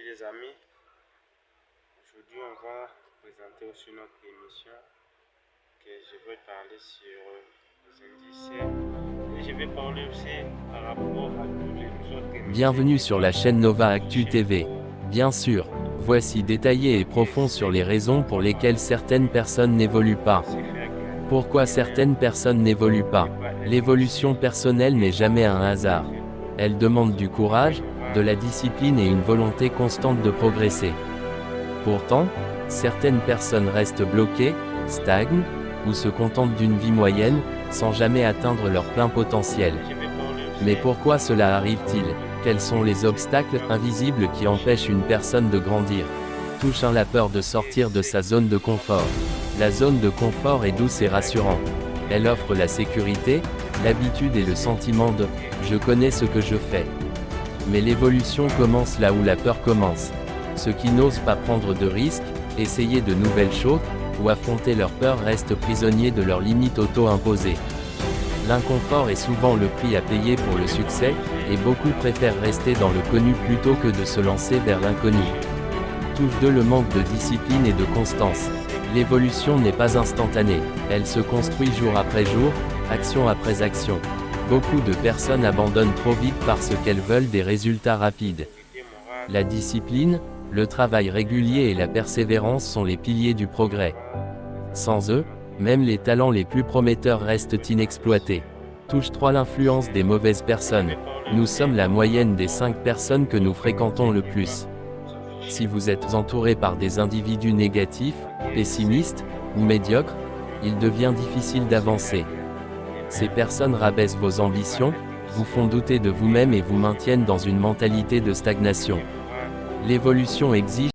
Et les amis, aujourd'hui on va présenter aussi notre émission que je vais parler sur les indices et je vais parler aussi par rapport à toutes les autres émissions. Bienvenue sur la chaîne Nova Actu TV. Bien sûr, voici détaillé et profond sur les raisons pour lesquelles certaines personnes n'évoluent pas. Pourquoi certaines personnes n'évoluent pas? L'évolution personnelle n'est jamais un hasard. Elle demande du courage, de la discipline et une volonté constante de progresser. Pourtant, certaines personnes restent bloquées, stagnent, ou se contentent d'une vie moyenne, sans jamais atteindre leur plein potentiel. Mais pourquoi cela arrive-t-il? Quels sont les obstacles invisibles qui empêchent une personne de grandir? Touche 1. La peur de sortir de sa zone de confort. La zone de confort est douce et rassurante. Elle offre la sécurité, l'habitude et le sentiment de « je connais ce que je fais ». Mais l'évolution commence là où la peur commence. Ceux qui n'osent pas prendre de risques, essayer de nouvelles choses, ou affronter leur peur restent prisonniers de leurs limites auto-imposées. L'inconfort est souvent le prix à payer pour le succès, et beaucoup préfèrent rester dans le connu plutôt que de se lancer vers l'inconnu. Touche 2. Le manque de discipline et de constance. L'évolution n'est pas instantanée, elle se construit jour après jour, action après action. Beaucoup de personnes abandonnent trop vite parce qu'elles veulent des résultats rapides. La discipline, le travail régulier et la persévérance sont les piliers du progrès. Sans eux, même les talents les plus prometteurs restent inexploités. Touche 3. L'influence des mauvaises personnes. Nous sommes la moyenne des 5 personnes que nous fréquentons le plus. Si vous êtes entouré par des individus négatifs, pessimistes, ou médiocres, il devient difficile d'avancer. Ces personnes rabaissent vos ambitions, vous font douter de vous-même et vous maintiennent dans une mentalité de stagnation. L'évolution exige